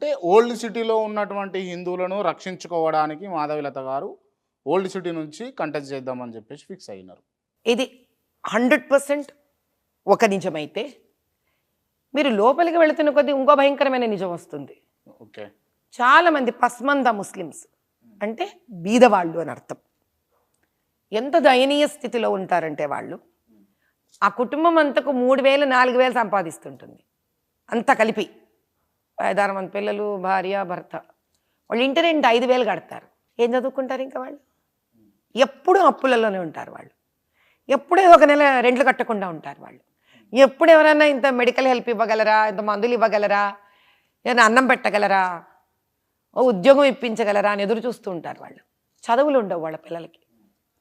అంటే ఓల్డ్ సిటీలో ఉన్నటువంటి హిందువులను రక్షించుకోవడానికి మాధవిలత గారు ఓల్డ్ సిటీ నుంచి కంటెస్ట్ చేద్దామని చెప్పేసి ఫిక్స్ అయినారు. ఇది 100% ఒక నిజమైతే మీరు లోపలికి వెళుతున్న కొద్దీ ఇంకో భయంకరమైన నిజం వస్తుంది. ఓకే, చాలామంది పస్మంద ముస్లిమ్స్ అంటే బీదవాళ్ళు అని అర్థం. ఎంత దయనీయ స్థితిలో ఉంటారంటే వాళ్ళు ఆ కుటుంబం అంతకు 3,000 4,000 సంపాదిస్తుంటుంది. అంతా కలిపి 5-6 మంది పిల్లలు, భార్య, భర్త. వాళ్ళు ఇంటి రెంట్ 5,000 కడతారు. ఏం చదువుకుంటారు ఇంకా వాళ్ళు? ఎప్పుడూ అప్పులలోనే ఉంటారు వాళ్ళు. ఎప్పుడూ ఒక నెల రెంట్లు కట్టకుండా ఉంటారు వాళ్ళు. ఎప్పుడు ఎవరైనా ఇంత మెడికల్ హెల్ప్ ఇవ్వగలరా, ఇంత మందులు ఇవ్వగలరా, ఏదైనా అన్నం పెట్టగలరా, ఓ ఉద్యోగం ఇప్పించగలరా అని ఎదురు చూస్తూ ఉంటారు వాళ్ళు. చదువులు ఉండవు వాళ్ళ పిల్లలకి.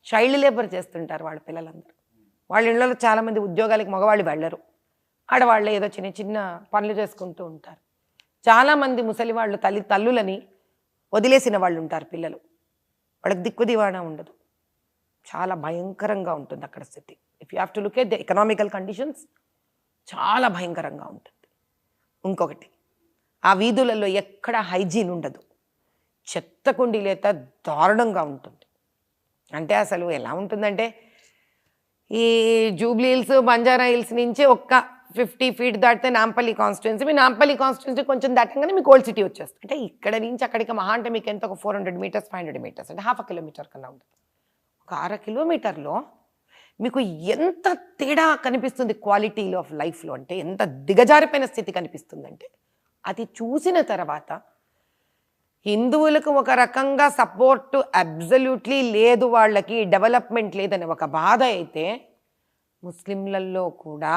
చైల్డ్ లేబర్ చేస్తుంటారు వాళ్ళ పిల్లలందరూ. వాళ్ళ ఇళ్ళలో చాలామంది ఉద్యోగాలకి మగవాళ్ళు వెళ్ళరు. ఆడవాళ్ళే ఏదో చిన్న చిన్న పనులు చేసుకుంటూ ఉంటారు. చాలామంది ముసలి వాళ్ళు తల్లులని వదిలేసిన వాళ్ళు ఉంటారు పిల్లలు. వాళ్ళకి దిక్కు దివాణా ఉండదు. చాలా భయంకరంగా ఉంటుంది అక్కడ స్థితి. If you have to look at the economical conditions చాలా భయంకరంగా ఉంటుంది. ఇంకొకటి, ఆ వీధులలో ఎక్కడ హైజీన్ ఉండదు. చెత్త కుండీలేత దారుణంగా ఉంటుంది. అంటే అసలు ఎలా ఉంటుందంటే ఈ జూబ్లీ హిల్స్, బంజారా హిల్స్ నుంచి ఒక్క 50 feet దాటితే నాంపల్లి కాన్స్టిట్యున్సీ. మీ నాంపల్లి కాన్స్టిట్యున్సీ కొంచెం దాటంగానే మీకు ఓల్డ్ సిటీ వచ్చేస్తుంది. అంటే ఇక్కడ నుంచి అక్కడికి మహా అంటే మీకు ఎంత ఒక 400 meters 500 meters అంటే 1/2 kilometer కన్నా ఉంటుంది. ఒక 1/2 kilometerలో మీకు ఎంత తేడా కనిపిస్తుంది క్వాలిటీ ఆఫ్ లైఫ్లో, అంటే ఎంత దిగజారిపోయిన స్థితి కనిపిస్తుందంటే అది చూసిన తర్వాత హిందువులకు ఒక రకంగా సపోర్ట్ అబ్జల్యూట్లీ లేదు, వాళ్ళకి డెవలప్మెంట్ లేదని ఒక బాధ అయితే, ముస్లింలలో కూడా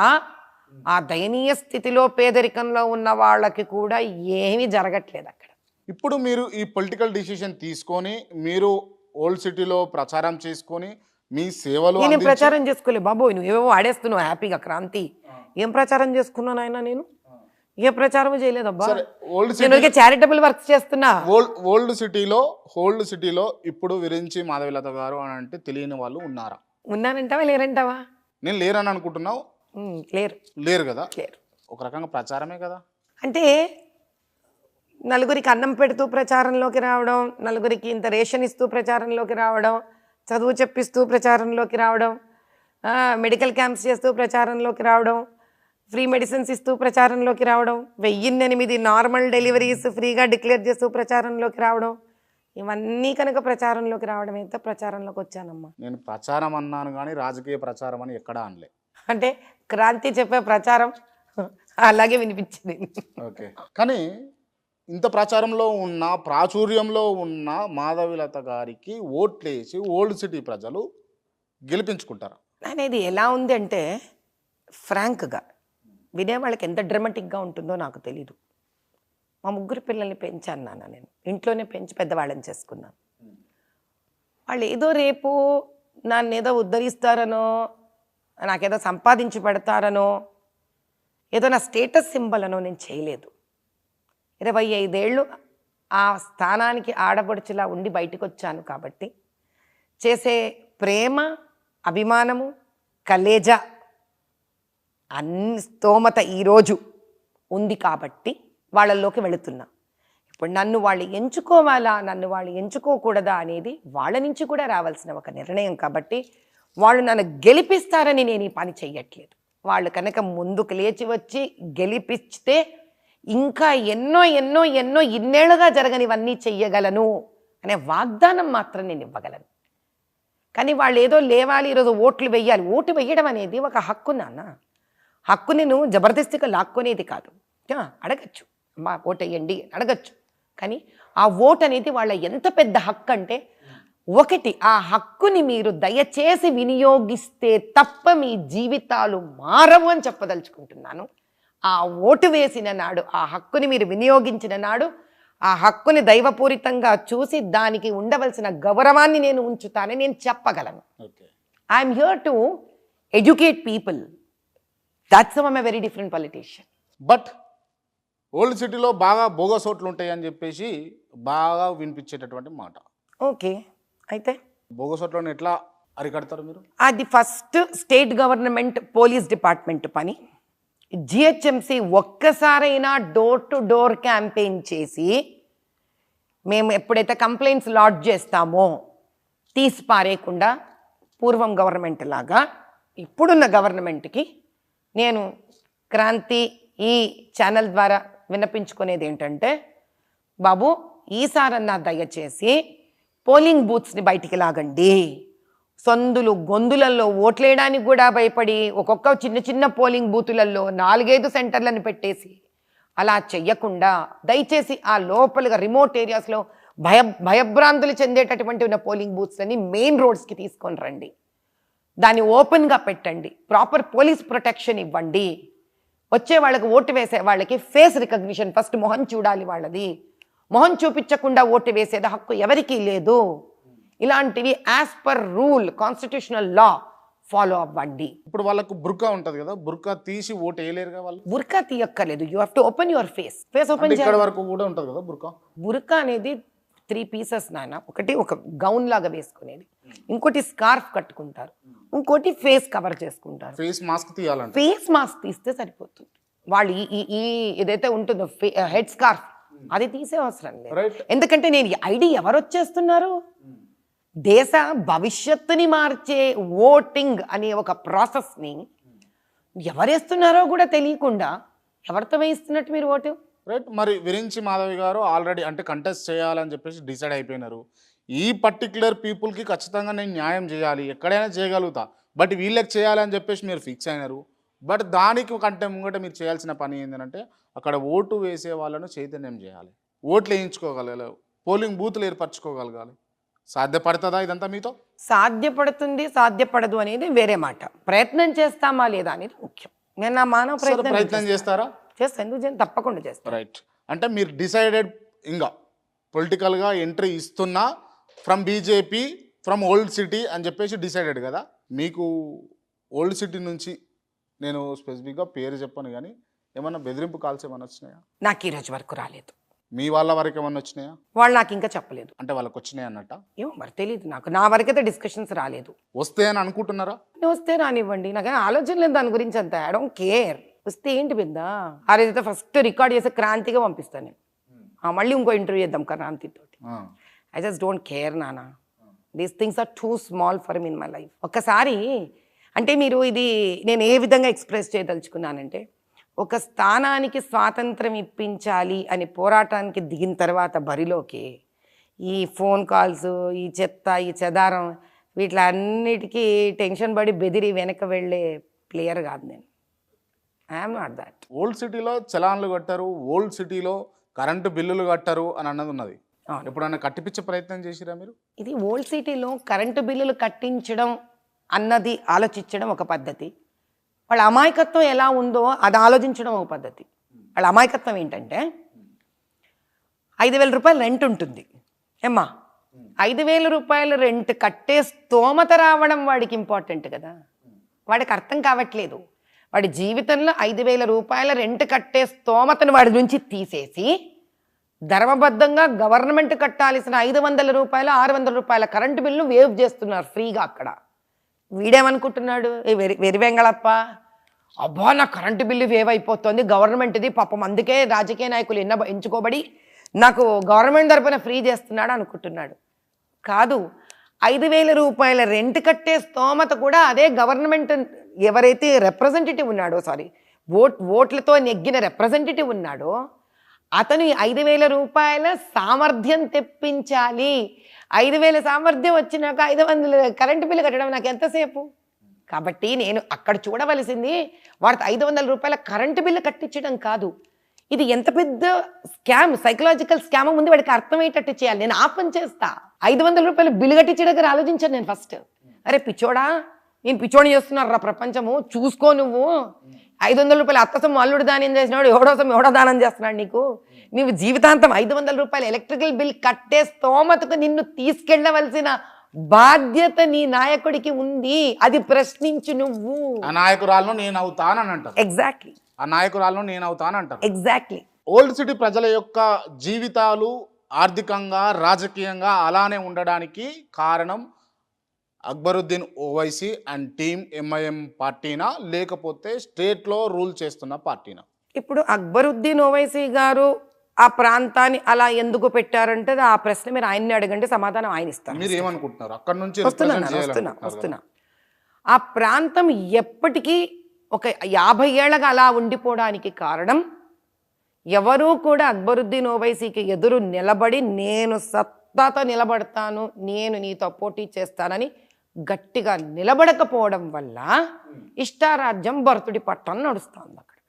ఆ దయనీయ స్థితిలో పేదరికంలో ఉన్న వాళ్ళకి కూడా ఏమీ జరగట్లేదు అక్కడ. ఇప్పుడు మీరు ఈ పొలిటికల్ డిసిషన్ తీసుకొని మీరు ఓల్డ్ సిటీలో ప్రచారం చేసుకొని మీ సేవలు నేను ప్రచారం చేసుకోలే బాబోయ్, నువ్వు ఏవో ఆడేస్తున్నావు హ్యాపీగా క్రాంతి. ఏం ప్రచారం చేసుకున్నాను ఆయన? నేను ఏ ప్రచారం చేయలేదబ్బా. నేను చారిటబుల్ వర్క్స్ చేస్తున్నా. ఓల్డ్ సిటీలో ఇప్పుడు విరించి మాధవిలత గారు అని అంటే తెలియని వాళ్ళు ఉన్నారా? ఉన్నానంటావా లేరంటావా? నేను లేరని అనుకుంటున్నావు. లేరు కదా. లేరు. ఒక రకంగా ప్రచారమే కదా. అంటే నలుగురికి అన్నం పెడుతూ ప్రచారంలోకి రావడం, నలుగురికి ఇంత రేషన్ ఇస్తూ ప్రచారంలోకి రావడం, చదువు చెప్పిస్తూ ప్రచారంలోకి రావడం, మెడికల్ క్యాంప్స్ చేస్తూ ప్రచారంలోకి రావడం, ఫ్రీ మెడిసిన్స్ ఇస్తూ ప్రచారంలోకి రావడం, 1008 నార్మల్ డెలివరీస్ ఫ్రీగా డిక్లేర్ చేస్తూ ప్రచారంలోకి రావడం, ఇవన్నీ కనుక ప్రచారంలోకి రావడం అయితే ప్రచారంలోకి వచ్చానమ్మా. నేను ప్రచారం అన్నాను కానీ రాజకీయ ప్రచారం అని ఎక్కడా అనలే. అంటే క్రాంతి చెప్పే ప్రచారం అలాగే వినిపించింది. ఓకే, కానీ ఇంత ప్రచారంలో ఉన్న ప్రాచుర్యంలో ఉన్న మాధవిలత గారికి ఓట్లేసి ఓల్డ్ సిటీ ప్రజలు గెలిపించుకుంటారు అనేది ఎలా ఉంది అంటే, ఫ్రాంక్గా వినేవాళ్ళకి ఎంత డ్రామాటిక్గా ఉంటుందో నాకు తెలీదు. మా 3 పిల్లల్ని పెంచాను నాన్న, నేను ఇంట్లోనే పెంచి పెద్దవాళ్ళని చేసుకున్నాను. వాళ్ళు ఏదో రేపు నన్ను ఏదో ఉద్ధరిస్తారనో, నాకేదో సంపాదించి పెడతారనో, ఏదో నా స్టేటస్ సింబల్ అనో నేను చేయలేదు. 25 ఏళ్ళు ఆ స్థానానికి ఆడపడుచులా ఉండి బయటకు వచ్చాను కాబట్టి చేసే ప్రేమ, అభిమానము, కలేజా అన్ని స్తోమత ఈరోజు ఉంది కాబట్టి వాళ్ళల్లోకి వెళుతున్నా. ఇప్పుడు నన్ను వాళ్ళు ఎంచుకోవాలా, నన్ను వాళ్ళు ఎంచుకోకూడదా అనేది వాళ్ళ నుంచి కూడా రావాల్సిన ఒక నిర్ణయం కాబట్టి వాళ్ళు నన్ను గెలిపిస్తారని నేను ఈ పని చెయ్యట్లేదు. వాళ్ళు కనుక ముందుకు లేచి వచ్చి గెలిపిస్తే ఇంకా ఎన్నో ఎన్నో ఎన్నో ఇన్నేళ్లుగా జరగనివన్నీ చెయ్యగలను అనే వాగ్దానం మాత్రం నేను ఇవ్వగలను. కానీ వాళ్ళు ఏదో లేవాలి, ఈరోజు ఓట్లు వెయ్యాలి. ఓటు వెయ్యడం అనేది ఒక హక్కు నాన్న. హక్కుని నువ్వు జబర్దస్తిగా లాక్కునేది కాదు. అడగచ్చు, అమ్మా ఓటు వేయండి అడగచ్చు. కానీ ఆ ఓటు అనేది వాళ్ళ ఎంత పెద్ద హక్కు అంటే, ఒకటి, ఆ హక్కుని మీరు దయచేసి వినియోగిస్తే తప్ప మీ జీవితాలు మారవు అని చెప్పదలుచుకుంటున్నాను. ఆ ఓటు వేసిన నాడు, ఆ హక్కుని మీరు వినియోగించిన నాడు, ఆ హక్కుని దైవపూరితంగా చూసి దానికి ఉండవలసిన గౌరవాన్ని నేను ఉంచుతానని నేను చెప్పగలను. I'm here to educate people. That's why I'm a very different politician. But old సిటీలో బాగా బోగస్ ఓట్లు ఉంటాయని చెప్పేసి బాగా వినిపించేటటువంటి మాట. ఓకే, అయితే బోగస్ ఓట్లను ఎట్లా అరికడతారు మీరు? అది first state government police department పని. జిహెచ్ఎంసి ఒక్కసారైనా డోర్ టు డోర్ క్యాంపెయిన్ చేసి మేము ఎప్పుడైతే కంప్లైంట్స్ లాడ్జ్ చేస్తామో తీసి పారేయకుండా పూర్వం గవర్నమెంట్ లాగా ఇప్పుడున్న గవర్నమెంట్కి నేను క్రాంతి ఈ ఛానల్ ద్వారా విన్నపించుకునేది ఏంటంటే, బాబు ఈసారన్నా దయచేసి పోలింగ్ బూత్స్ని బయటికి లాగండి. సందులు గొంతులలో ఓట్లేయడానికి కూడా భయపడి ఒక్కొక్క చిన్న చిన్న పోలింగ్ బూతులలో 4-5 సెంటర్లను పెట్టేసి అలా చెయ్యకుండా దయచేసి ఆ లోపలుగా రిమోట్ ఏరియాస్లో భయభ్రాంతులు చెందేటటువంటి ఉన్న పోలింగ్ బూత్స్ని మెయిన్ రోడ్స్కి తీసుకొని రండి. దాన్ని ఓపెన్గా పెట్టండి. ప్రాపర్ పోలీస్ ప్రొటెక్షన్ ఇవ్వండి. వచ్చే వాళ్ళకి ఓటు వేసే వాళ్ళకి ఫేస్ రికగ్నిషన్, ఫస్ట్ మొహం చూడాలి వాళ్ళది. మొహం చూపించకుండా ఓటు వేసేది హక్కు ఎవరికీ లేదు. ఇలాంటివి as per rule constitutional law follow అవ్వండి. ఇప్పుడు వాళ్ళకు బుర్కా ఉంటుంది కదా, బుర్కా తీసి ఓటు వేయలేరుగా వాళ్ళు. బుర్కా తీయక్కర్లేదు. You have to open your face. Face open ఇక్కడ చేయాలి. వరకు కూడా ఉంటుంది కదా బుర్కా. బుర్కా అనేది 3 పీసెస్ నాయన. ఒకటి ఒక గౌన్ లాగా వేసుకునేది, ఇంకోటి స్కార్ఫ్ కట్టుకుంటారు, ఇంకోటి ఫేస్ కవర్ చేసుకుంటారు. ఫేస్ మాస్క్ తీయాలంటే ఫేస్ మాస్క్ తీస్తే సరిపోతుంది. వాళ్ళు ఈ ఏదైతే ఉంటుందో హెడ్ స్కార్ఫ్ అది తీసే అవసరం లేదు. రైట్. ఎందుకంటే నేను ఐడి ఎవరు వచ్చేస్తున్నారు, దేశ భవిష్యత్తుని మార్చే ఓటింగ్ అనే ఒక ప్రాసెస్ని ఎవరేస్తున్నారో కూడా తెలియకుండా ఎవరితో వేయిస్తున్నట్టు మీరు ఓటు? రైట్. మరి విరించి మాధవి గారు ఆల్రెడీ అంటే కంటెస్ట్ చేయాలని చెప్పేసి డిసైడ్ అయిపోయినారు. ఈ పర్టిక్యులర్ పీపుల్కి ఖచ్చితంగా నేను న్యాయం చేయాలి, ఎక్కడైనా చేయగలుగుతా, బట్ వీళ్ళకి చేయాలని చెప్పేసి మీరు ఫిక్స్ అయినారు. బట్ దానికి కంటే ముంగట మీరు చేయాల్సిన పని ఏంటంటే అక్కడ ఓటు వేసే వాళ్ళను చైతన్యం చేయాలి, ఓట్లు వేయించుకోగలగాలి, పోలింగ్ బూత్లు ఏర్పరచుకోగలగాలి. సాధ్యపడుతుందా ఇదంతా మీతో? సాధ్యపడుతుంది సాధ్యపడదు అనేది వేరే మాట. ప్రయత్నం చేస్తామా లేదా అనేది ముఖ్యం. నేను నా మానవ ప్రయత్నం చేస్తారా? చేస్తాను. ఎందుకు చేయను? తప్పకుండా చేస్తాను. రైట్. అంటే మీరు డిసైడెడ్ ఇంకా పొలిటికల్గా ఎంట్రీ ఇస్తున్నా from BJP from old city అని చెప్పేసి డిసైడెడ్ కదా. మీకు ఓల్డ్ సిటీ నుంచి నేను స్పెసిఫిక్గా పేరు చెప్పను కానీ ఏమన్నా బెదిరింపు కాల్స్ ఏమన్నా వచ్చినాయా? నాకు ఈ రోజు వరకు రాలేదు. మీ వాళ్ళ వరకు ఏమన్నా వచ్చినాయా? వాళ్ళు నాకు ఇంకా చెప్పలేదు. అంటే వాళ్ళకి వచ్చినాయి అన్నట్ట? ఏమో మరి తెలియదు నాకు. నా వరకైతే డిస్కషన్స్ రాలేదు. వస్తే అని అనుకుంటున్నారా? వస్తే రానివ్వండి, నాకేం ఆలోచన లేదు దాని గురించి. అంత ఐ డోంట్ కేర్. వస్తే ఏంటి పెద్ద. ఆ రోజైతే ఫస్ట్ రికార్డ్ చేసి క్రాంతిగా పంపిస్తాను నేను. మళ్ళీ ఇంకో ఇంటర్వ్యూ చేద్దాం క్రాంతితో. ఐ జస్ట్ డోంట్ కేర్ నానా. These things are too small for me in my life. ఒక్కసారి అంటే మీరు ఇది నేను ఏ విధంగా ఎక్స్ప్రెస్ చేయదలుచుకున్నానంటే, ఒక స్థానానికి స్వాతంత్రం ఇప్పించాలి అని పోరాటానికి దిగిన తర్వాత బరిలోకి ఈ ఫోన్ కాల్స్, ఈ చెత్త, ఈ చెదారం వీటిలన్నిటికీ టెన్షన్ పడి బెదిరి వెనక వెళ్ళే ప్లేయర్ కాదు నేను. I'm not that. ఓల్డ్ సిటీలో చలాన్లు కట్టారు, ఓల్డ్ సిటీలో కరెంటు బిల్లులు కట్టారు అని అన్నది ఉన్నది. ఎప్పుడన్నా కట్టిపించే ప్రయత్నం చేసిరా మీరు? ఇది ఓల్డ్ సిటీలో కరెంటు బిల్లులు కట్టించడం అన్నది ఆలోచించడం ఒక పద్ధతి. వాళ్ళ అమాయకత్వం ఎలా ఉందో అది ఆలోచించడం ఒక పద్ధతి. వాళ్ళ అమాయకత్వం ఏంటంటే 5,000 రూపాయలు రెంట్ ఉంటుంది ఏమ్మా. 5,000 రూపాయలు రెంట్ కట్టే స్తోమత రావడం వాడికి ఇంపార్టెంట్ కదా. వాడికి అర్థం కావట్లేదు. వాడి జీవితంలో 5,000 రూపాయల రెంట్ కట్టే స్తోమతను వాడి నుంచి తీసేసి ధర్మబద్ధంగా గవర్నమెంట్ కట్టాల్సిన 500 రూపాయలు 600 రూపాయల కరెంటు బిల్లు వేవ్ చేస్తున్నారు ఫ్రీగా అక్కడ. వీడేమనుకుంటున్నాడు, వెరి వెంగళప్ప, అబ్బా నా కరెంటు బిల్లు వేవ్ అయిపోతుంది గవర్నమెంట్ది, పాపం అందుకే రాజకీయ నాయకులు ఎంచుకోబడి నాకు గవర్నమెంట్ తరపున ఫ్రీ చేస్తున్నాడు అనుకుంటున్నాడు. కాదు, 5,000 రూపాయల రెంట్ కట్టే స్తోమత కూడా అదే గవర్నమెంట్ ఎవరైతే రిప్రజెంటేటివ్ ఉన్నాడో, ఓట్లతో నెగ్గిన రిప్రజెంటేటివ్ ఉన్నాడో అతను 5,000 రూపాయల సామర్థ్యం తెప్పించాలి. 5,000 సామర్థ్యం వచ్చినాక 500 కరెంటు బిల్లు కట్టడం నాకు ఎంతసేపు? కాబట్టి నేను అక్కడ చూడవలసింది వాడికి 500 రూపాయల కరెంటు బిల్లు కట్టించడం కాదు. ఇది ఎంత పెద్ద స్కామ్, సైకలాజికల్ స్కామ్ ముందు వాడికి అర్థమయ్యేటట్టు చేయాలి. నేను ఆ పని చేస్తా. 500 రూపాయలు బిల్లు కట్టించే దగ్గర ఆలోచించాను నేను ఫస్ట్. అరే పిచ్చోడా, నేను పిచ్చోని చేస్తున్నారా ప్రపంచము, చూసుకో నువ్వు. 500 రూపాయలు అత్తసం అల్లుడు దానం చేసినాడు, ఎవడో దానం చేస్తున్నాడు నీకు. నువ్వు జీవితాంతం 500 రూపాయలు ఎలక్ట్రికల్ బిల్ కట్టే స్తోమతకు నిన్ను తీసుకెళ్లవలసిన బాధ్యత నీ నాయకుడికి ఉంది. అది ప్రశ్నించు నువ్వు. ఆ నాయకురాలను నేను అవుతానని అంటారు. ఎగ్జాక్ట్లీ. ఆ నాయకురాలను నేను అవుతానంటారు. ఎగ్జాక్ట్లీ. ఓల్డ్ సిటీ ప్రజల యొక్క జీవితాలు ఆర్థికంగా రాజకీయంగా అలానే ఉండడానికి కారణం Akbaruddin Owaisi and team MIM పార్టీనా లేకపోతే స్టేట్లో రూల్ చేస్తున్న పార్టీనా? ఇప్పుడు అక్బరుద్దీన్ ఓవైసీ గారు ఆ ప్రాంతాన్ని అలా ఎందుకు పెట్టారంటే ఆ ప్రశ్న మీరు ఆయన్ని అడగండి, సమాధానం ఆయన ఇస్తారు. మీరు ఏమనుకుంటున్నారు? అక్కడ నుంచి వస్తున్నా ఆ ప్రాంతం ఎప్పటికీ ఒక 50 ఏళ్ళగా అలా ఉండిపోవడానికి కారణం ఎవరూ కూడా అక్బరుద్దీన్ ఓవైసీకి ఎదురు నిలబడి నేను సత్తాతో నిలబడతాను, నేను నీతో పోటీ చేస్తానని గట్టిగా నిలబడకపోవడం వల్ల ఇష్టారాజ్యం భరతుడి పట్టం నడుస్తుంది అక్కడ.